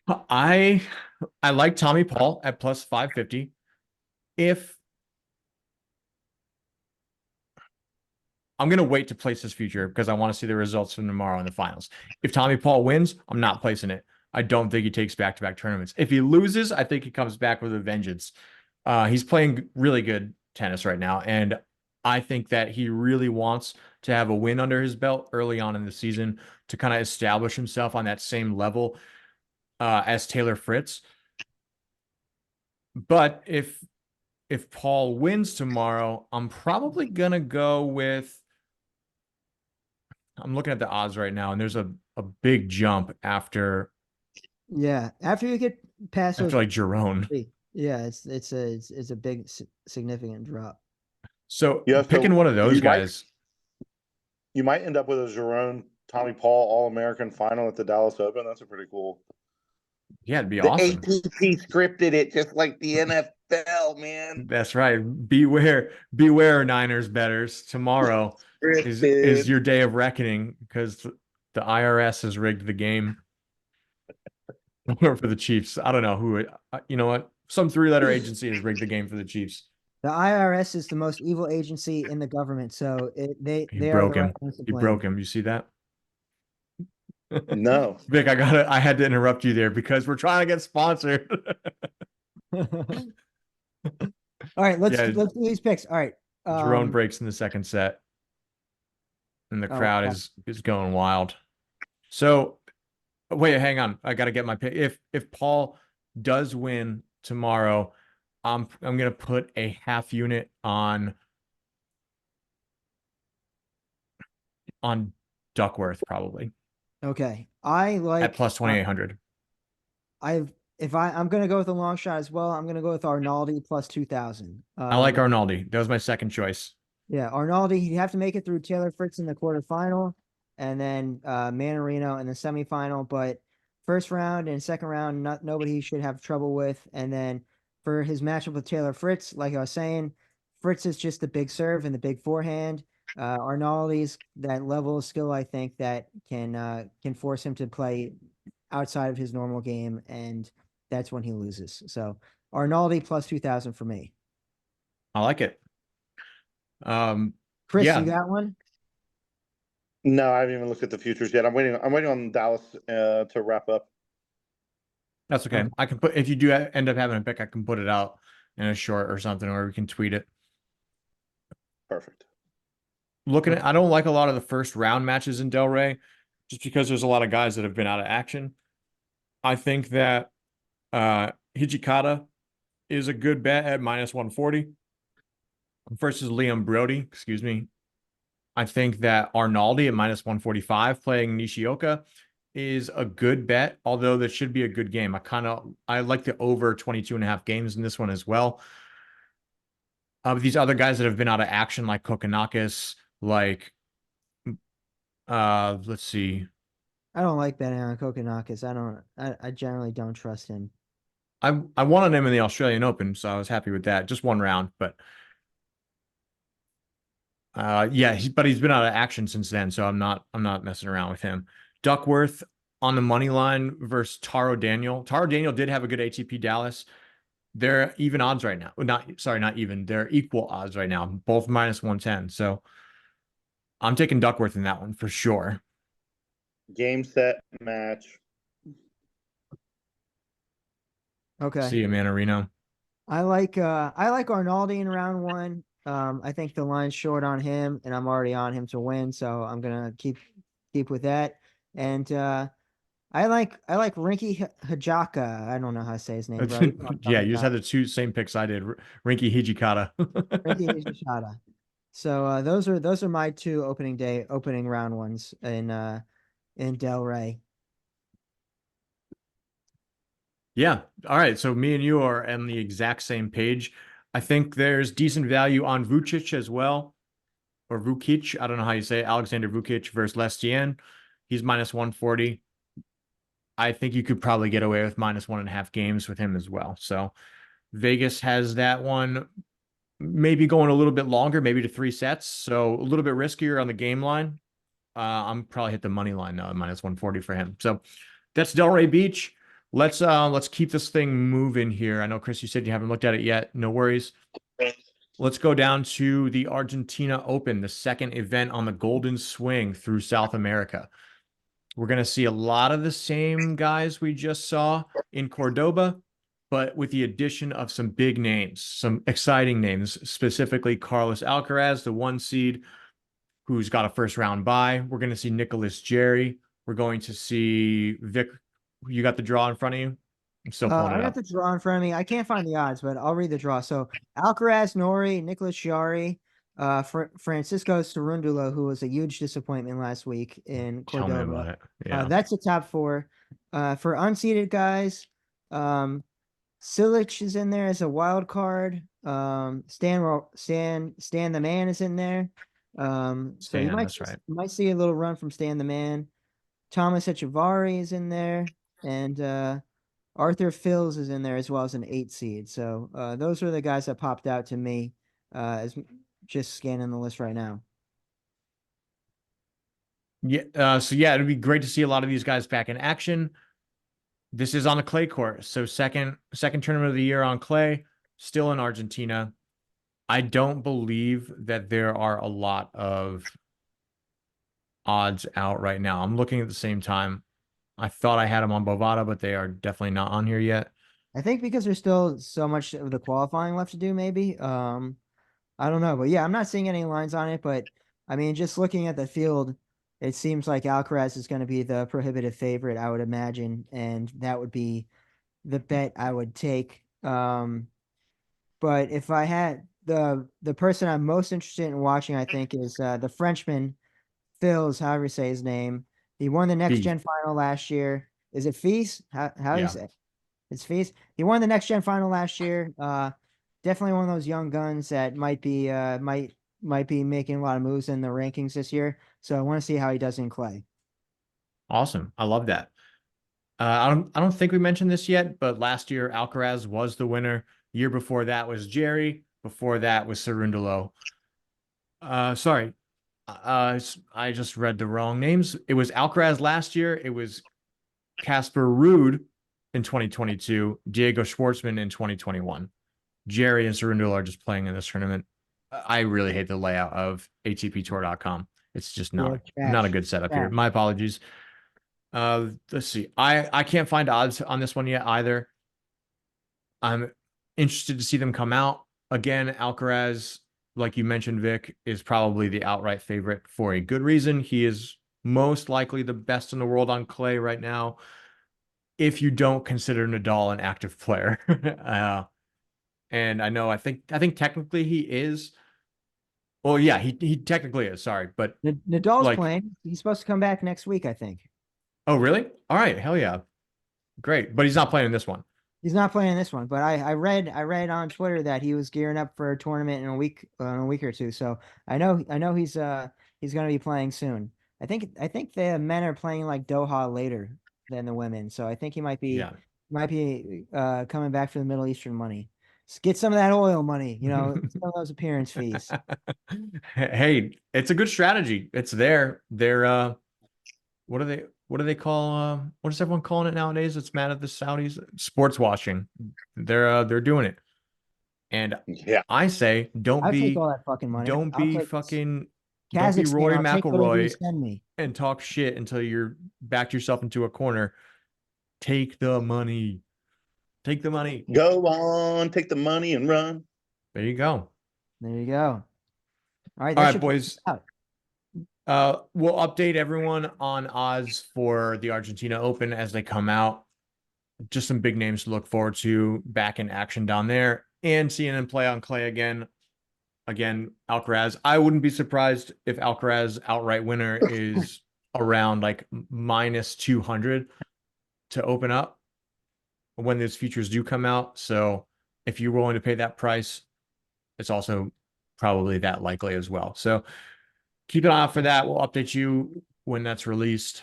I like Tommy Paul at plus 550. I'm going to wait to place this future because I want to see the results from tomorrow in the finals. If Tommy Paul wins, I'm not placing it. I don't think he takes back-to-back tournaments. If he loses, I think he comes back with a vengeance. He's playing really good tennis right now, and I think that he really wants to have a win under his belt early on in the season to kind of establish himself on that same level. as Taylor Fritz. But if Paul wins tomorrow, I'm probably gonna go with. I'm looking at the odds right now, and there's a big jump after Yeah, after you get past those, like Jerome. yeah, it's a big significant drop. So Yeah, picking so one of those you might- guys. You might end up with a Jerome Tommy Paul All-American final at the Dallas Open. That's a pretty cool. Yeah, it'd be The awesome. ATP scripted it just like the NFL, man. That's right. Beware, Niners bettors. Tomorrow is Scripted. your day of reckoning because the IRS has rigged the game for the Chiefs. I don't know who. You know what? Some three-letter agency has rigged the game for the Chiefs. The IRS is the most evil agency in the government, so they He are broke the him. right ones to He blame. broke him. You see that? No. Vic, I had to interrupt you there because we're trying to get sponsored. All right, let's Yeah. do these picks. All right, Jerome breaks in the second set, and the crowd wow. is going wild. So, wait, hang on. I got to get my pick. If Paul does win tomorrow, I'm gonna put a half unit on Duckworth probably Okay, I like at plus 2,800. I'm gonna go with a long shot as well. I'm gonna go with Arnaldi plus 2,000. I like Arnaldi. That was my second choice. Yeah, Arnaldi, he'd have to make it through Taylor Fritz in the quarterfinal, and then Manarino in the semifinal. But first round and second round, nobody should have trouble with. And then for his matchup with Taylor Fritz, like I was saying, Fritz is just the big serve and the big forehand. Arnaldi's that level of skill, I think, that can force him to play outside of his normal game, and that's when he loses. So Arnaldi plus 2,000 for me. I like it. Chris, Yeah. you got one? No, I haven't even looked at the futures yet. I'm waiting on Dallas to wrap up. That's okay. I can put, if you do end up having a pick, I can put it out in a short or something, or we can tweet it. Perfect. Looking at, I don't like a lot of the first round matches in Del Rey, just because there's a lot of guys that have been out of action. I think that Hijikata is a good bet at minus 140 versus Liam Brody. Excuse me. I think that Arnaldi at minus 145 playing Nishioka is a good bet, although that should be a good game. I like the over 22.5 games in this one as well. These other guys that have been out of action, like Kokkinakis, like let's see. I don't like betting on Kokkinakis. I generally don't trust him. I won on him in the Australian Open, so I was happy with that. Just one round, but yeah, but he's been out of action since then, so I'm not messing around with him. Duckworth on the money line versus Taro Daniel. Taro Daniel did have a good ATP Dallas. They're even odds right now. Not even. They're equal odds right now, both minus 110. So I'm taking Duckworth in that one for sure. Game, set, match. Okay. See you, Manarino. I like Arnaldi in round one. I think the line's short on him, and I'm already on him to win, so I'm gonna keep with that. And I like Rinky Hijaka. I don't know how to say his name. Bro. Yeah, you just had the two same picks I did. Rinky Hijikata. Rinky Hijikata. So those are my two opening round ones in Del Rey. Yeah. All right. So me and you are on the exact same page. I think there's decent value on Vucic as well, or Vukic. I don't know how you say it. Alexander Vukic versus Lestienne. He's minus 140. I think you could probably get away with minus 1.5 games with him as well. So Vegas has that one maybe going a little bit longer, maybe to 3 sets. So a little bit riskier on the game line. I'm probably hit the money line now at minus 140 for him. So that's Delray Beach. Let's keep this thing moving here. I know, Chris, you said you haven't looked at it yet. No worries. Let's go down to the Argentina Open, the second event on the Golden Swing through South America. We're going to see a lot of the same guys we just saw in Cordoba, but with the addition of some big names, some exciting names, specifically Carlos Alcaraz, the 1 seed, who's got a first round bye. We're going to see Nicholas Jerry. We're going to see Vic You got the draw in front of you? I'm still pulling I it got up. the draw in front of me. I can't find the odds, but I'll read the draw. So Alcaraz, Nori, Nicholas Chiari, Francisco Cerundolo, who was a huge disappointment last week in Tell me Cordova. about it. Yeah. That's the top four. For unseeded guys, Silic is in there as a wild card. Stan the Man is in there. So you Stan, that's right. might see a little run from Stan the Man. Thomas Echevarri is in there, and Arthur Phils is in there as well as an 8 seed. So those are the guys that popped out to me as just scanning the list right now. Yeah. So yeah, it'd be great to see a lot of these guys back in action. This is on the clay court. So second tournament of the year on clay, still in Argentina. I don't believe that there are a lot of odds out right now. I'm looking at the same time. I thought I had them on Bovada, but they are definitely not on here yet. I think because there's still so much of the qualifying left to do, maybe. I don't know, but yeah, I'm not seeing any lines on it. But I mean, just looking at the field, it seems like Alcaraz is going to be the prohibitive favorite, I would imagine, and that would be the bet I would take. But if I had the person I'm most interested in watching, I think is the Frenchman Phils, however you say his name. He won the next Fee. gen final last year. Is it Fees? How do you Yeah. say it? It's Fees. He won the next gen final last year. Definitely one of those young guns that might be making a lot of moves in the rankings this year. So I want to see how he does in clay. Awesome. I love that. I don't think we mentioned this yet, but last year Alcaraz was the winner. Year before that was Jerry. Before that was Cerundolo. Sorry. I just read the wrong names. It was Alcaraz last year. It was Casper Ruud in 2022, Diego Schwartzman in 2021. Jerry and Cerundolo are just playing in this tournament. I really hate the layout of ATPTour.com. It's just not a good setup here. My apologies. Let's see. I can't find odds on this one yet either. I'm interested to see them come out. Again, Alcaraz, like you mentioned, Vic, is probably the outright favorite for a good reason. He is most likely the best in the world on clay right now, if you don't consider Nadal an active player. And I think technically he is. Well, yeah, he technically is. Sorry, but Nadal's playing. He's supposed to come back next week, I think. Oh, really? All right, hell yeah, great. But he's not playing in this one. He's not playing in this one. But I read on Twitter that he was gearing up for a tournament in a week or two. So I know he's going to be playing soon. I think the men are playing like Doha later than the women. So I think he might be coming back for the Middle Eastern money. Get some of that oil money, some of those appearance fees. Hey, it's a good strategy. It's there. They're what do they call what is everyone calling it nowadays? It's mad at the Saudis. Sports washing. They're doing it. And Yeah, I say I'll take all that fucking money. Don't be Rory Kazakhstan, McIlroy and talk shit until you're backed yourself into a corner. Take the money. Take the money. Go on, take the money and run. There you go. All right, all right, boys. We'll update everyone on odds for the Argentina Open as they come out. Just some big names to look forward to back in action down there, and seeing him play on clay again. Again, Alcaraz. I wouldn't be surprised if Alcaraz outright winner is around like minus 200 to open up when those futures do come out. So if you're willing to pay that price, it's also probably that likely as well. So keep an eye out for that. We'll update you when that's released.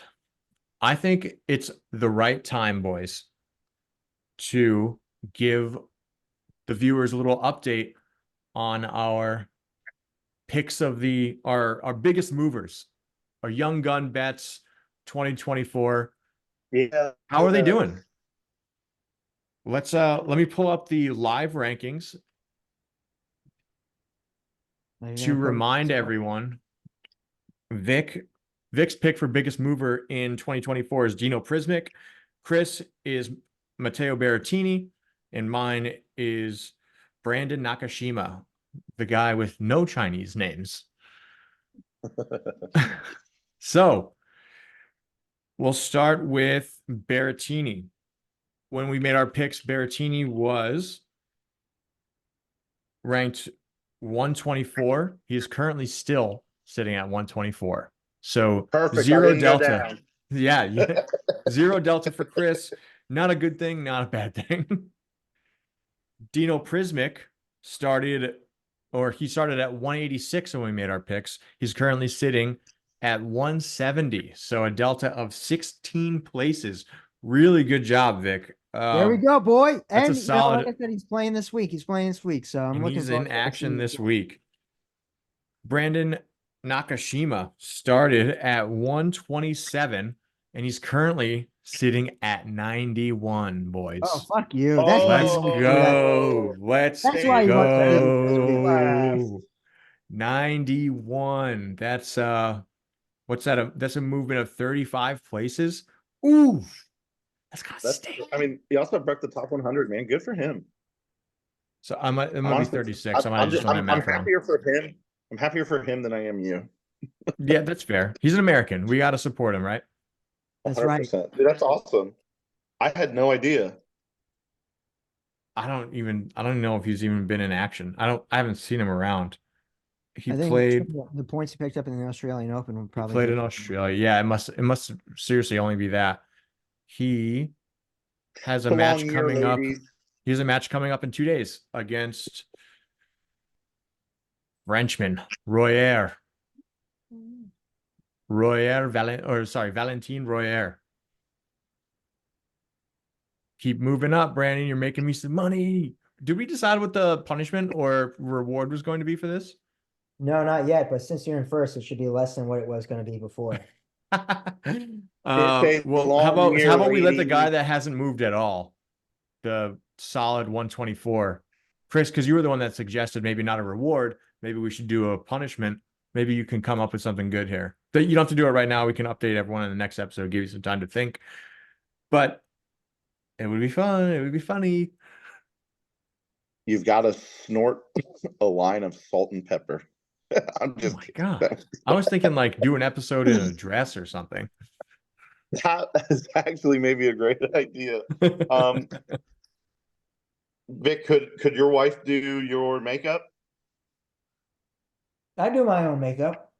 I think it's the right time, boys, to give the viewers a little update on our picks of our biggest movers, our young gun bets 2024. Yeah. How are they doing? Let me pull up the live rankings to remind everyone. Vic's pick for biggest mover in 2024 is Dino Prismic. Chris is Matteo Berrettini, and mine is Brandon Nakashima, the guy with no Chinese names. So We'll start with Berrettini. When we made our picks, Berrettini was ranked 124. He is currently still sitting at 124. So Perfect. I zero didn't go delta. down. Yeah. Zero delta for Chris. Not a good thing, not a bad thing. Dino Prismic started at 186 when we made our picks. He's currently sitting at 170. So a delta of 16 places. Really good job, Vic. There we go, boy. That's a And solid. like I said, he's playing this week. So I'm And looking he's forward in to action seeing this it. week. Brandon Nakashima started at 127, and he's currently sitting at 91, boys. Oh, fuck you. Oh, That's why Let's you want to do that. go. Let's That's why you want to do go. 91. That's what's that? That's a movement of 35 places. Ooh, that's kind of stink. I mean, he also broke the top 100, man. Good for him. So it might be Honestly, 36. I might have just done that I'm math wrong. happier for him. I'm happier for him than I am you. Yeah, that's fair. He's an American. We got to support him, right? That's right. 100%. Dude, that's awesome. I had no idea. I don't even know if he's even been in action. I haven't seen him around. He I think played the points he picked up in the Australian Open would probably played in Australia. Yeah, it must seriously only be that. He has a It's a match long year, coming up. ladies. He has a match coming up in 2 days against Frenchman Royer. Valentin Royer. Keep moving up, Brandon. You're making me some money. Did we decide what the punishment or reward was going to be for this? No, not yet. But since you're in first, it should be less than what it was going to be before. Well, how about we let the guy that hasn't moved at all, the solid 124, Chris, because you were the one that suggested maybe not a reward, maybe we should do a punishment. Maybe you can come up with something good here. That you don't have to do it right now. We can update everyone in the next episode, give you some time to think. But it would be fun. It would be funny. You've got to snort a line of salt and pepper. I'm just oh my God. I was thinking like do an episode in a dress or something. That is actually maybe a great idea. Vic, could your wife do your makeup? I do my own makeup.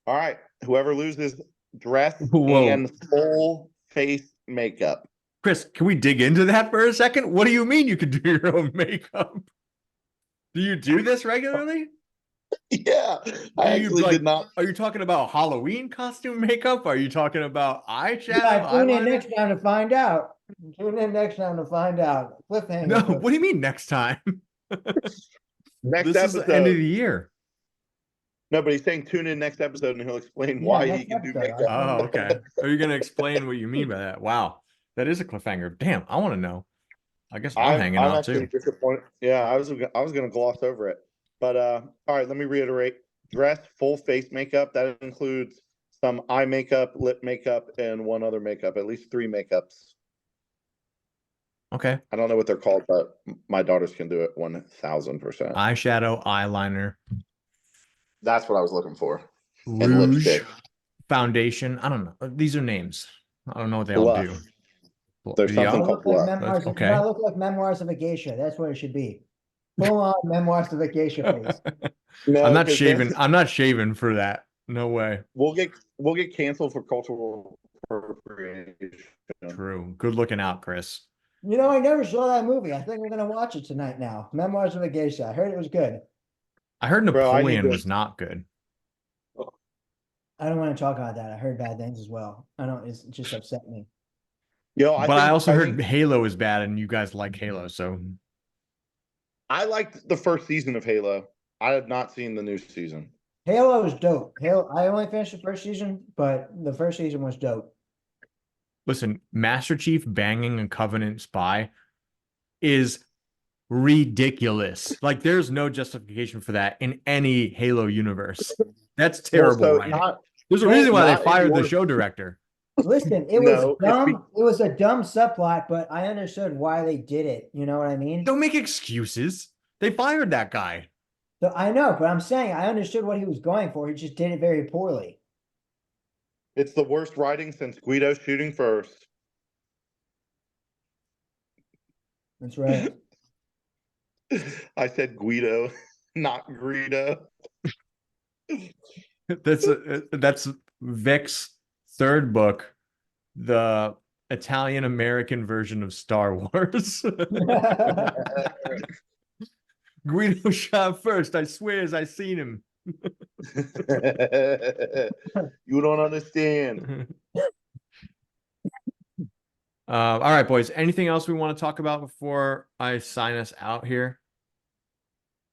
All right. Whoever loses, dress Whoa. and full face makeup. Chris, can we dig into that for a second? What do you mean you could do your own makeup? Do you do this regularly? Yeah, I actually did not. Are you talking about Halloween costume makeup? Are you talking about eyeshadow? Yeah, tune in next time to find out. Cliffhanger. No, what do you mean next time? Next this episode. Is the end of the year. No, but he's saying tune in next episode and he'll explain why he can do makeup. Oh, okay. Are you going to explain what you mean by that? Wow, that is a cliffhanger. Damn, I want to know. I guess I'm hanging on too. Disappointed. Yeah, I was going to gloss over it. But all right, let me reiterate. Dress, full face makeup. That includes some eye makeup, lip makeup, and one other makeup. At least 3 makeups. Okay. I don't know what they're called, but my daughters can do it 1,000%. Eyeshadow, eyeliner. That's what I was looking for. Rouge, and lipstick. Foundation. I don't know. These are names. I don't know what they all do. There's something called Memoirs. Okay. It look like Memoirs of a Geisha. That's what it should be. Full on Memoirs of a Geisha face. No, I'm not shaving. I'm not shaving for that. No way. We'll get canceled for cultural appropriation. True. Good looking out, Chris. You know, I never saw that movie. I think we're gonna watch it tonight now. Memoirs of a Geisha. I heard it was good. I heard Napoleon was not good. I don't want to talk about that. I heard bad things as well. It just upset me. I also heard Halo is bad, and you guys like Halo, so I liked the first season of Halo. I have not seen the new season. Halo is dope. I only finished the first season, but the first season was dope. Listen, Master Chief banging a Covenant spy is ridiculous. Like, there's no justification for that in any Halo universe. That's terrible. There's a reason why they fired the show director. Listen, it was dumb. It was a dumb subplot, but I understood why they did it. You know what I mean? Don't make excuses. They fired that guy. So I know, but I'm saying I understood what he was going for. He just did it very poorly. It's the worst writing since Guido shooting first. That's right. I said Guido, not Greedo. That's Vic's third book, the Italian American version of Star Wars. Guido shot first. I swear, as I seen him. You don't understand. All right, boys. Anything else we want to talk about before I sign us out here?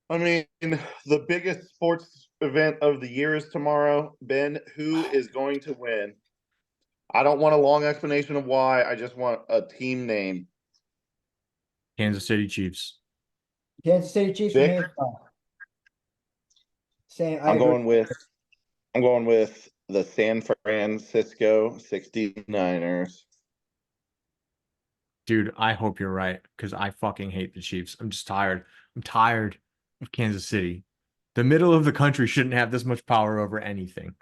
I mean, the biggest sports event of the year is tomorrow. Ben, who is going to win? I don't want a long explanation of why. I just want a team name. Kansas City Chiefs. Kansas City Chiefs for me as well. Same. I'm going with the San Francisco 69ers. Dude, I hope you're right because I fucking hate the Chiefs. I'm just tired. I'm tired of Kansas City. The middle of the country shouldn't have this much power over anything.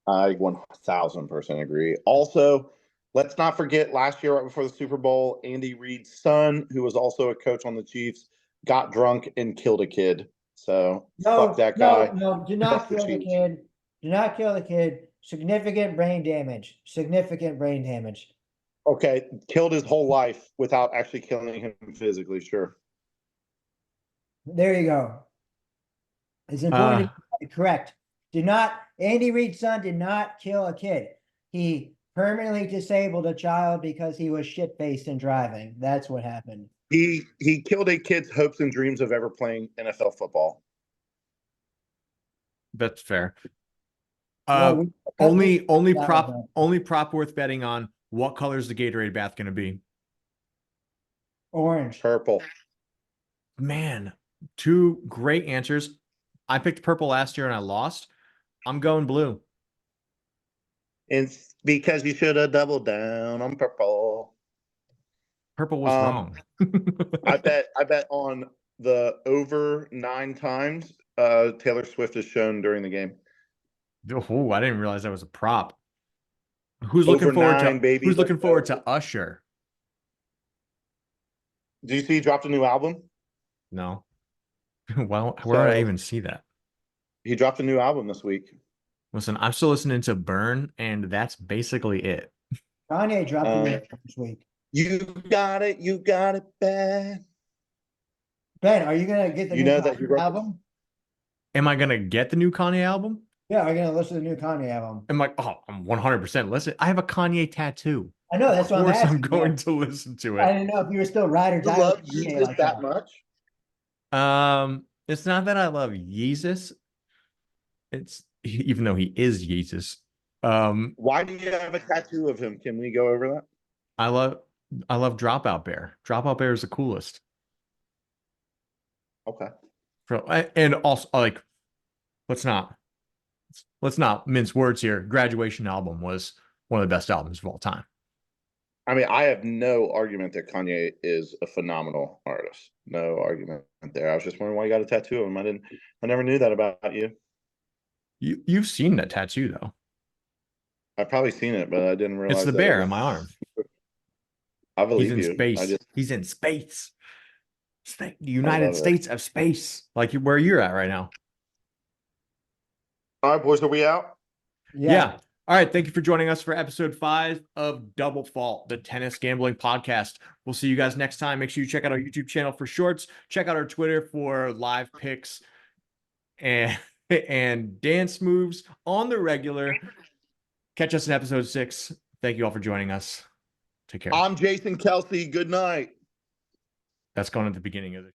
I 1000% agree. Also, let's not forget last year, right before the Super Bowl, Andy Reid's son, who was also a coach on the Chiefs, got drunk and killed a kid. So fuck that guy. No, do not kill the kid. Do not kill the kid. Significant brain damage. Significant brain damage. Okay, killed his whole life without actually killing him physically, sure. There you go. It's important to be correct. Andy Reid's son did not kill a kid. He permanently disabled a child because he was shit-faced and driving. That's what happened. He killed a kid's hopes and dreams of ever playing NFL football. That's fair. Well, only prop worth betting on. What color is the Gatorade bath going to be? Orange. Purple. Man, two great answers. I picked purple last year and I lost. I'm going blue. It's because you should have doubled down on purple. Purple was wrong. I bet on the over 9 times Taylor Swift is shown during the game. Oh, I didn't realize that was a prop. Who's looking forward to Usher? Do you see he dropped a new album? No. Well, where did I even see that? He dropped a new album this week. Listen, I'm still listening to Burn, and that's basically it. Kanye dropped a new album this week. You got it bad. Ben, are you gonna get the new Kanye album? Am I gonna get the new Kanye album? Yeah, are you gonna listen to the new Kanye album? I'm 100% listen. I have a Kanye tattoo. I know, that's what I'm asking. I'm going to listen to it. I didn't know if you were still ride or die. You love Yeezus that much? It's not that I love Yeezus. It's even though he is Yeezus. Why do you have a tattoo of him? Can we go over that? I love Dropout Bear. Dropout Bear is the coolest. Okay. And also, let's not mince words here. Graduation album was one of the best albums of all time. I mean, I have no argument that Kanye is a phenomenal artist. No argument there. I was just wondering why you got a tattoo of him. I never knew that about you. You've seen that tattoo though. I've probably seen it, but I didn't realize it's the bear on my arm. I believe He's in you. Space. He's in space. The United States of space, like where you're at right now. All right, boys, are we out? Yeah. All right. Thank you for joining us for episode 5 of Double Fault, the tennis gambling podcast. We'll see you guys next time. Make sure you check out our YouTube channel for shorts. Check out our Twitter for live picks and dance moves on the regular. Catch us in episode 6. Thank you all for joining us. Take care. I'm Jason Kelsey. Good night. That's going at the beginning of the